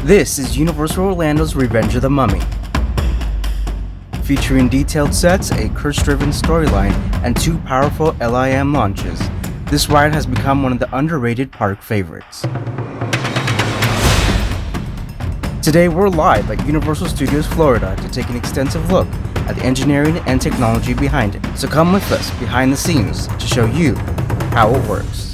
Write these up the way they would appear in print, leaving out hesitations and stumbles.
This is Universal Orlando's Revenge of the Mummy. Featuring detailed sets, a curse-driven storyline, and 2 powerful LIM launches, this ride has become one of the underrated park favorites. Today we're live at Universal Studios Florida to take an extensive look at the engineering and technology behind it. So come with us behind the scenes to show you how it works.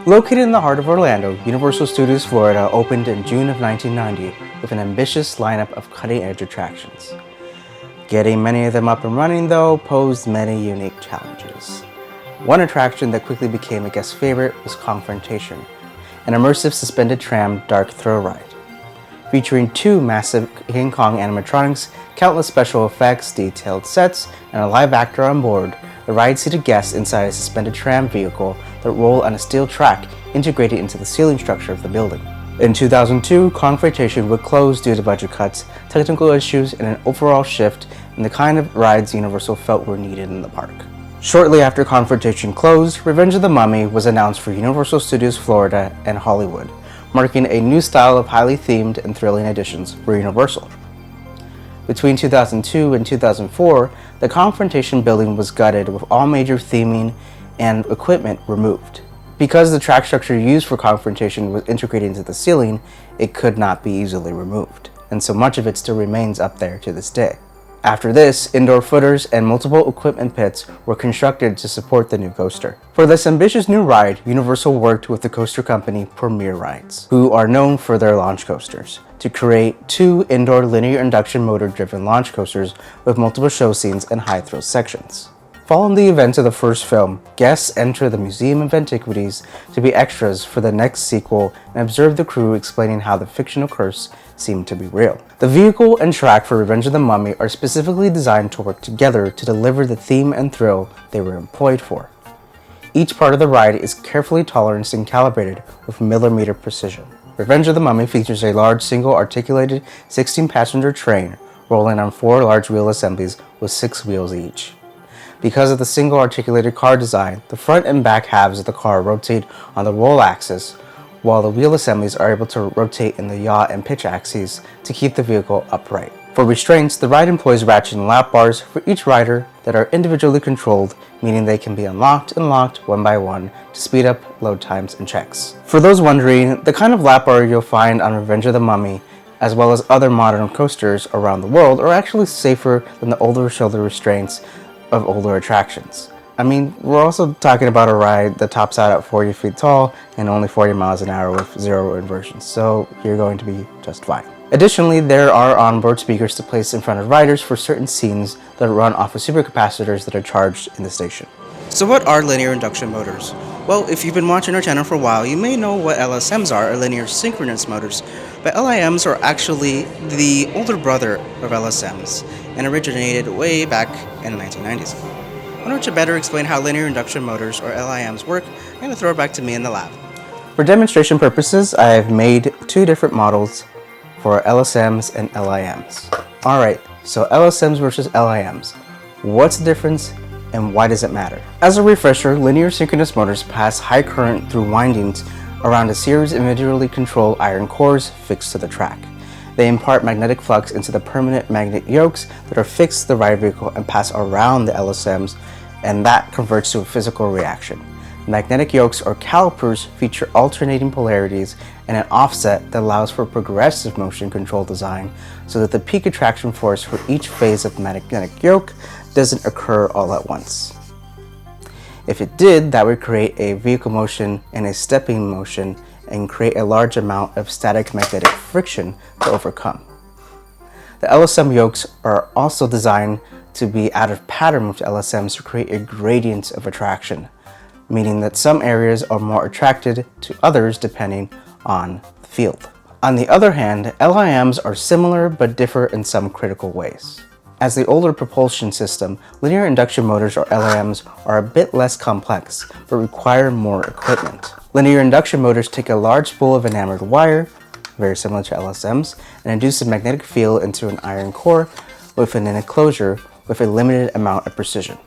Located in the heart of Orlando, Universal Studios Florida opened in June of 1990 with an ambitious lineup of cutting-edge attractions. Getting many of them up and running, though, posed many unique challenges. One attraction that quickly became a guest favorite was Confrontation, an immersive suspended tram dark thrill ride. Featuring 2 massive King Kong animatronics, countless special effects, detailed sets, and a live actor on board, the ride seated guests inside a suspended tram vehicle that rolled on a steel track integrated into the ceiling structure of the building. In 2002, Confrontation would close due to budget cuts, technical issues, and an overall shift in the kind of rides Universal felt were needed in the park. Shortly after Confrontation closed, Revenge of the Mummy was announced for Universal Studios Florida and Hollywood, marking a new style of highly themed and thrilling additions for Universal. Between 2002 and 2004, the Confrontation building was gutted with all major theming and equipment removed. Because the track structure used for Confrontation was integrated into the ceiling, it could not be easily removed, and so much of it still remains up there to this day. After this, indoor footers and multiple equipment pits were constructed to support the new coaster. For this ambitious new ride, Universal worked with the coaster company Premier Rides, who are known for their launch coasters, to create 2 indoor linear induction motor-driven launch coasters with multiple show scenes and high-thrill sections. Following the events of the first film, guests enter the Museum of Antiquities to be extras for the next sequel and observe the crew explaining how the fictional curse seemed to be real. The vehicle and track for Revenge of the Mummy are specifically designed to work together to deliver the theme and thrill they were employed for. Each part of the ride is carefully toleranced and calibrated with millimeter precision. Revenge of the Mummy features a large single articulated 16-passenger train rolling on 4 large wheel assemblies with 6 wheels each. Because of the single articulated car design, the front and back halves of the car rotate on the roll axis, while the wheel assemblies are able to rotate in the yaw and pitch axes to keep the vehicle upright. For restraints, the ride employs ratchet and lap bars for each rider that are individually controlled, meaning they can be unlocked and locked one by one to speed up load times and checks. For those wondering, the kind of lap bar you'll find on Revenge of the Mummy, as well as other modern coasters around the world, are actually safer than the older shoulder restraints of older attractions. I mean, we're also talking about a ride that tops out at 40 feet tall and only 40 miles an hour with 0 inversions, so you're going to be just fine. Additionally, there are onboard speakers to place in front of riders for certain scenes that run off of supercapacitors that are charged in the station. So what are linear induction motors? Well, if you've been watching our channel for a while, you may know what LSMs are, or linear synchronous motors, but LIMs are actually the older brother of LSMs and originated way back in the 1990s. In order to better explain how linear induction motors, or LIMs, work, I'm going to throw it back to me in the lab. For demonstration purposes, I have made 2 different models for LSMs and LIMs. Alright, so LSMs versus LIMs. What's the difference and why does it matter? As a refresher, linear synchronous motors pass high current through windings around a series of individually controlled iron cores fixed to the track. They impart magnetic flux into the permanent magnet yokes that are fixed to the ride vehicle and pass around the LSMs, and that converts to a physical reaction. Magnetic yokes or calipers feature alternating polarities and an offset that allows for progressive motion control design so that the peak attraction force for each phase of the magnetic yoke doesn't occur all at once. If it did, that would create a vehicle motion and a stepping motion and create a large amount of static magnetic friction to overcome. The LSM yokes are also designed to be out of pattern with LSMs to create a gradient of attraction, meaning that some areas are more attracted to others depending on the field. On the other hand, LIMs are similar but differ in some critical ways. As the older propulsion system, linear induction motors, or LIMs, are a bit less complex, but require more equipment. Linear induction motors take a large spool of enameled wire, very similar to LSMs, and induce a magnetic field into an iron core within an enclosure with a limited amount of precision.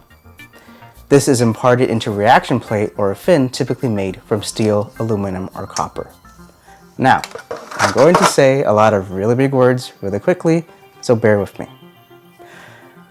This is imparted into a reaction plate or a fin typically made from steel, aluminum, or copper. Now, I'm going to say a lot of really big words really quickly, so bear with me.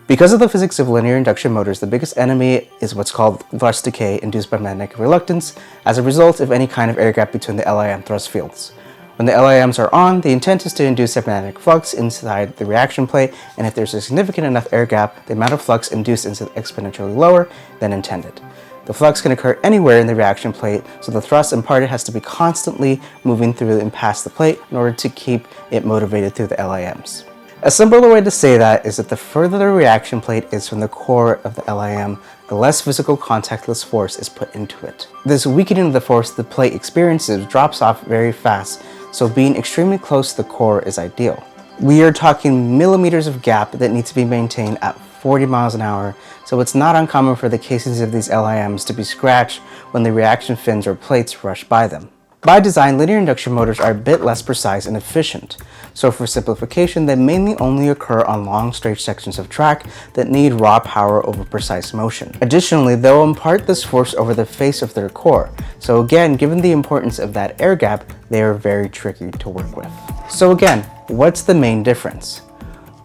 Because of the physics of linear induction motors, the biggest enemy is what's called thrust decay induced by magnetic reluctance as a result of any kind of air gap between the LIM thrust fields. When the LIMs are on, the intent is to induce a magnetic flux inside the reaction plate, and if there's a significant enough air gap, the amount of flux induced is exponentially lower than intended. The flux can occur anywhere in the reaction plate, so the thrust imparted has to be constantly moving through and past the plate in order to keep it motivated through the LIMs. A simpler way to say that is that the further the reaction plate is from the core of the LIM, the less physical contactless force is put into it. This weakening of the force the plate experiences drops off very fast, so being extremely close to the core is ideal. We are talking millimeters of gap that need to be maintained at 40 miles an hour, so it's not uncommon for the casings of these LIMs to be scratched when the reaction fins or plates rush by them. By design, linear induction motors are a bit less precise and efficient, so for simplification, they mainly only occur on long straight sections of track that need raw power over precise motion. Additionally, they'll impart this force over the face of their core, so again, given the importance of that air gap, they are very tricky to work with. So again, what's the main difference?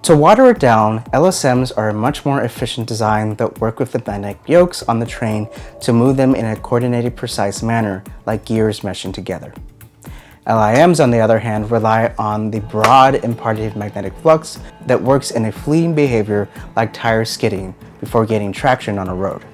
To water it down, LSMs are a much more efficient design that work with the magnetic yokes on the train to move them in a coordinated, precise manner, like gears meshing together. LIMs, on the other hand, rely on the broad imparted magnetic flux that works in a fleeting behavior like tire skidding before gaining traction on a road.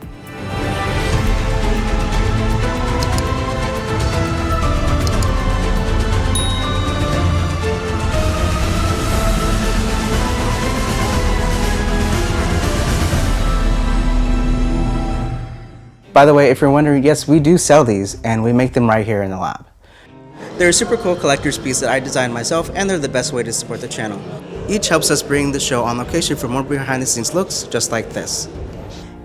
By the way, if you're wondering, yes, we do sell these, and we make them right here in the lab. They're a super cool collector's piece that I designed myself, and they're the best way to support the channel. Each helps us bring the show on location for more behind the scenes looks just like this.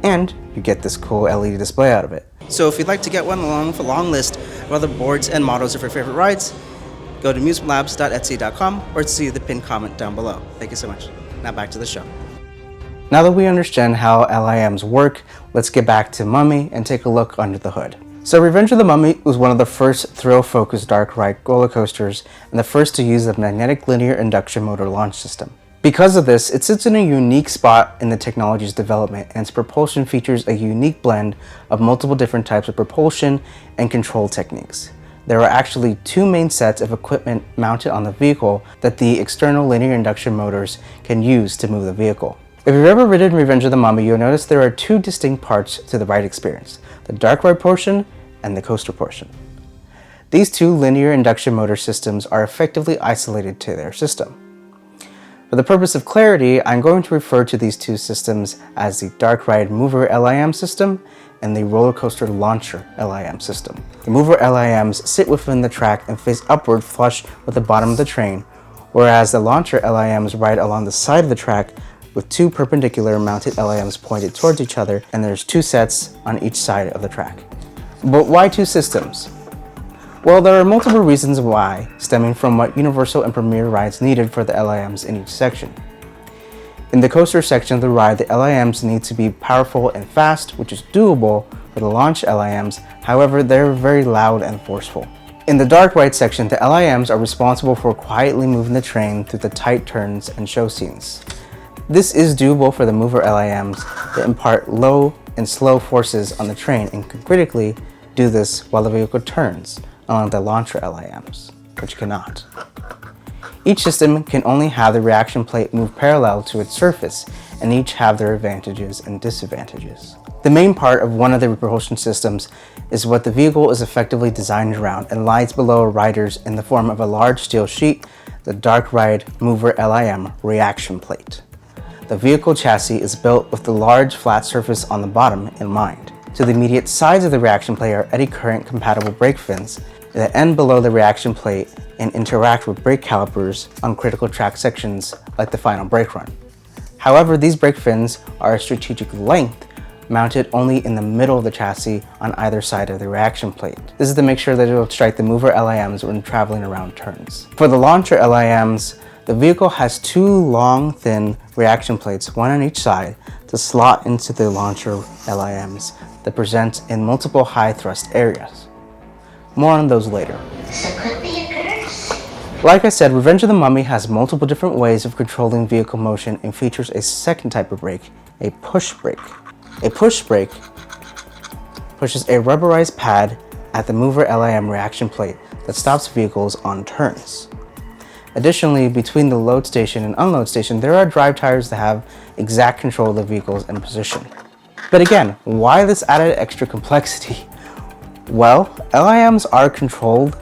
And you get this cool LED display out of it. So if you'd like to get one along with a long list of other boards and models of your favorite rides, go to museumlabs.etsy.com or see the pinned comment down below. Thank you so much. Now back to the show. Now that we understand how LIMs work, let's get back to Mummy and take a look under the hood. So Revenge of the Mummy was one of the first thrill-focused dark ride roller coasters and the first to use the magnetic linear induction motor launch system. Because of this, it sits in a unique spot in the technology's development, and its propulsion features a unique blend of multiple different types of propulsion and control techniques. There are actually two main sets of equipment mounted on the vehicle that the external linear induction motors can use to move the vehicle. If you've ever ridden Revenge of the Mummy, you'll notice there are two distinct parts to the ride experience, the dark ride portion and the coaster portion. These two linear induction motor systems are effectively isolated to their system. For the purpose of clarity, I'm going to refer to these two systems as the dark ride mover LIM system and the roller coaster launcher LIM system. The mover LIMs sit within the track and face upward flush with the bottom of the train, whereas the launcher LIMs ride along the side of the track with two perpendicular mounted LIMs pointed towards each other, and there's two sets on each side of the track. But why two systems? Well, there are multiple reasons why, stemming from what Universal and Premier rides needed for the LIMs in each section. In the coaster section of the ride, the LIMs need to be powerful and fast, which is doable for the launch LIMs, however, they're very loud and forceful. In the dark ride section, the LIMs are responsible for quietly moving the train through the tight turns and show scenes. This is doable for the mover LIMs that impart low and slow forces on the train and can critically do this while the vehicle turns, unlike the launcher LIMs, which cannot. Each system can only have the reaction plate move parallel to its surface, and each have their advantages and disadvantages. The main part of one of the propulsion systems is what the vehicle is effectively designed around and lies below riders in the form of a large steel sheet, the dark ride mover LIM reaction plate. The vehicle chassis is built with the large flat surface on the bottom in mind. To the immediate sides of the reaction plate are eddy current compatible brake fins that end below the reaction plate and interact with brake calipers on critical track sections like the final brake run. However, these brake fins are a strategic length mounted only in the middle of the chassis on either side of the reaction plate. This is to make sure that it will strike the mover LIMs when traveling around turns. For the launcher LIMs, the vehicle has two long, thin reaction plates, one on each side, to slot into the launcher LIMs that present in multiple high thrust areas. More on those later. Like I said, Revenge of the Mummy has multiple different ways of controlling vehicle motion and features a second type of brake, a push brake. A push brake pushes a rubberized pad at the mover LIM reaction plate that stops vehicles on turns. Additionally, between the load station and unload station, there are drive tires that have exact control of the vehicles and position. But again, why this added extra complexity? Well, LIMs are controlled,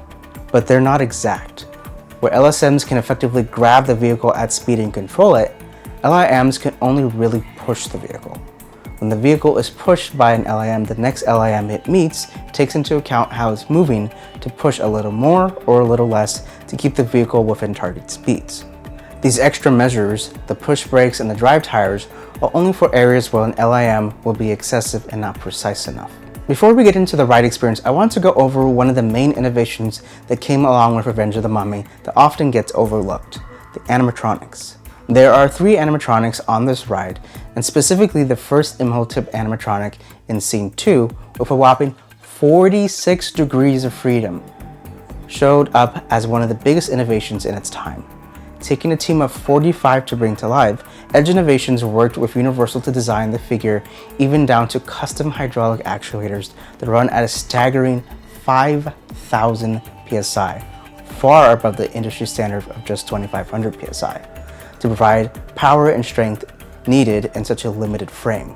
but they're not exact. Where LSMs can effectively grab the vehicle at speed and control it, LIMs can only really push the vehicle. When the vehicle is pushed by an LIM, the next LIM it meets takes into account how it's moving to push a little more or a little less to keep the vehicle within target speeds. These extra measures, the push brakes and the drive tires, are only for areas where an LIM will be excessive and not precise enough. Before we get into the ride experience, I want to go over one of the main innovations that came along with Revenge of the Mummy that often gets overlooked, the animatronics. There are 3 animatronics on this ride, and specifically the first Imhotep animatronic in Scene 2 with a whopping 46 degrees of freedom showed up as one of the biggest innovations in its time. Taking a team of 45 to bring to life, Edge Innovations worked with Universal to design the figure even down to custom hydraulic actuators that run at a staggering 5,000 psi, far above the industry standard of just 2,500 psi, to provide power and strength needed in such a limited frame.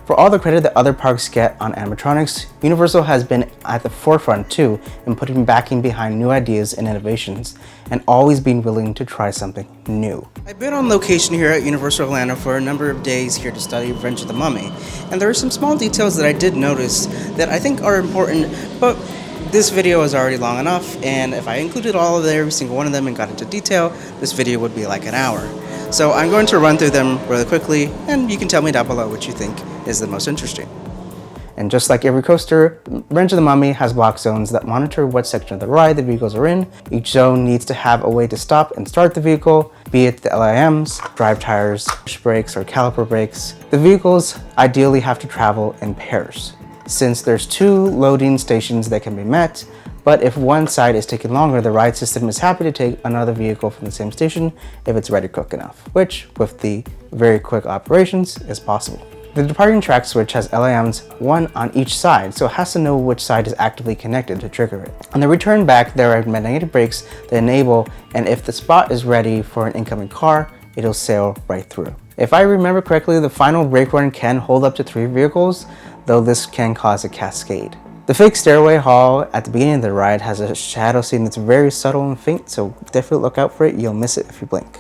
For all the credit that other parks get on animatronics, Universal has been at the forefront too in putting backing behind new ideas and innovations, and always being willing to try something new. I've been on location here at Universal Orlando for a number of days here to study Revenge of the Mummy, and there are some small details that I did notice that I think are important, but this video is already long enough, and if I included all of every single one of them and got into detail, this video would be like an hour. So I'm going to run through them really quickly, and you can tell me down below what you think is the most interesting. And just like every coaster, Revenge of the Mummy has block zones that monitor what section of the ride the vehicles are in. Each zone needs to have a way to stop and start the vehicle, be it the LIMs, drive tires, push brakes, or caliper brakes. The vehicles ideally have to travel in pairs, since there's 2 loading stations that can be met, but if one side is taking longer, the ride system is happy to take another vehicle from the same station if it's ready quick enough, which, with the very quick operations, is possible. The departing track switch has LIMs, 1 on each side, so it has to know which side is actively connected to trigger it. On the return back, there are magnetic brakes that enable, and if the spot is ready for an incoming car, it'll sail right through. If I remember correctly, the final brake run can hold up to 3 vehicles, though this can cause a cascade. The fake stairway hall at the beginning of the ride has a shadow scene that's very subtle and faint, so definitely look out for it, you'll miss it if you blink.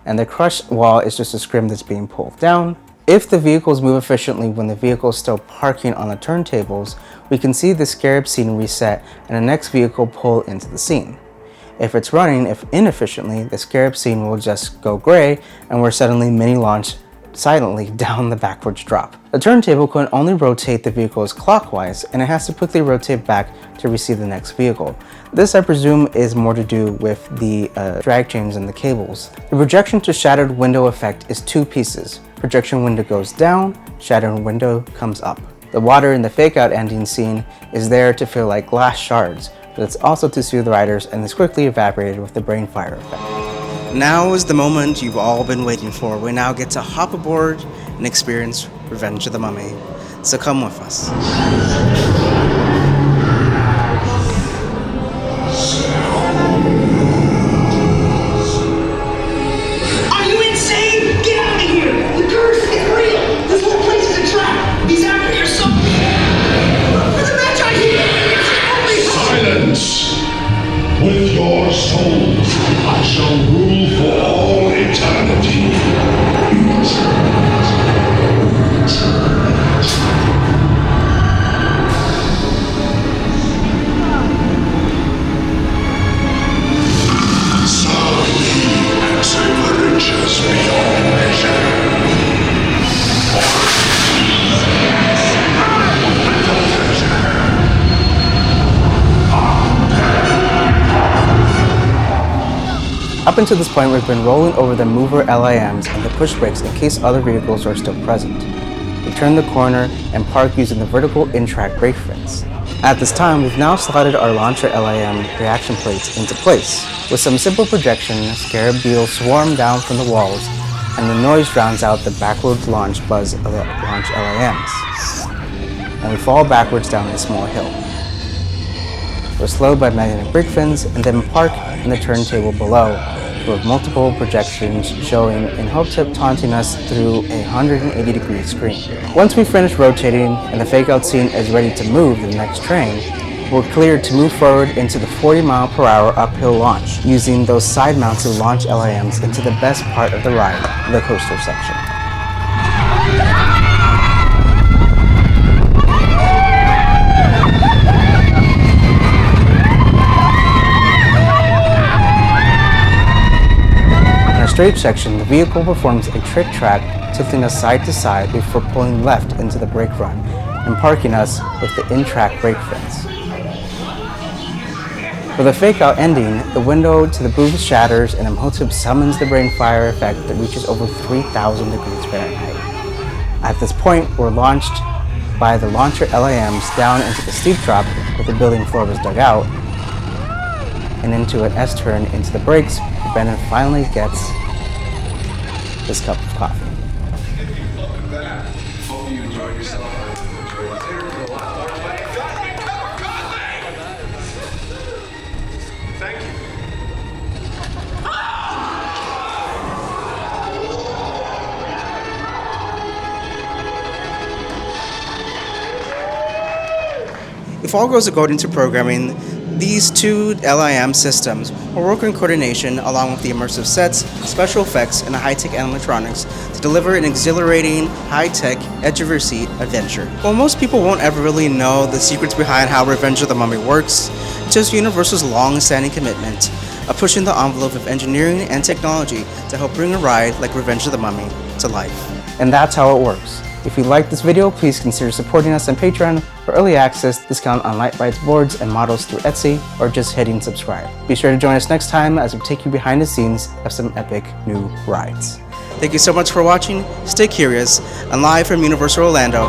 And the crush wall is just a scrim that's being pulled down. If the vehicles move efficiently when the vehicle is still parking on the turntables, we can see the scarab scene reset and the next vehicle pull into the scene. If it's running inefficiently, the scarab scene will just go gray and we're suddenly mini-launch silently down the backwards drop. The turntable can only rotate the vehicles clockwise, and it has to quickly rotate back to receive the next vehicle. This, I presume, is more to do with the drag chains and the cables. The projection to shattered window effect is 2 pieces. Projection window goes down, shattered window comes up. The water in the fake out ending scene is there to feel like glass shards, but it's also to soothe riders and is quickly evaporated with the brain fire effect. Now is the moment you've all been waiting for. We now get to hop aboard and experience Revenge of the Mummy. So come with us. Are you insane? Get out of here! The curse is real! This whole place is a trap! He's after your soul! There's a match right here! Silence! With your souls, I shall rule for all eternity. until this point, we've been rolling over the mover LIMs and the push brakes in case other vehicles are still present. We turn the corner and park using the vertical in-track brake fins. At this time, we've now slotted our launcher LIM reaction plates into place. With some simple projection, scarab beetles swarm down from the walls, and the noise drowns out the backwards launch buzz of the launch LIMs. And we fall backwards down a small hill. We're slowed by magnetic brake fins and then park in the turntable below with multiple projections showing in hope tip taunting us through a 180-degree screen. Once we finish rotating and the fake-out scene is ready to move the next train, we're cleared to move forward into the 40-mile-per-hour uphill launch using those side-mounted launch LIMs into the best part of the ride, the coaster section. In a straight section, the vehicle performs a trick track, tilting us side to side before pulling left into the brake run and parking us with the in-track brake fins. For the fake-out ending, the window to the booth shatters and Imhotep summons the brain fire effect that reaches over 3,000 degrees Fahrenheit. At this point, we're launched by the launcher LIMs down into the steep drop where the building floor was dug out, and into an S-turn into the brakes where Brennan finally gets his cup of coffee. Welcome back. Hope you enjoyed yourself. Thank you. If all goes according to programming, these two LIM systems will work in coordination along with the immersive sets, special effects, and high-tech animatronics to deliver an exhilarating, high-tech, edge-of-your-seat adventure. While most people won't ever really know the secrets behind how Revenge of the Mummy works, it's just Universal's long-standing commitment of pushing the envelope of engineering and technology to help bring a ride like Revenge of the Mummy to life. And that's how it works. If you liked this video, please consider supporting us on Patreon for early access, discount on light rides boards and models through Etsy, or just hitting subscribe. Be sure to join us next time as we take you behind the scenes of some epic new rides. Thank you so much for watching, stay curious, and live from Universal Orlando,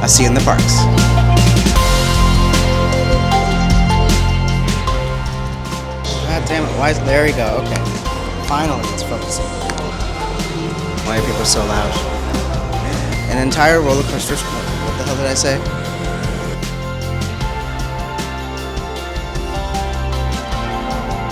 I'll see you in the parks. God damn it, there we go, okay. Finally, it's focusing. Why are people so loud? An entire roller coaster. What the hell did I say?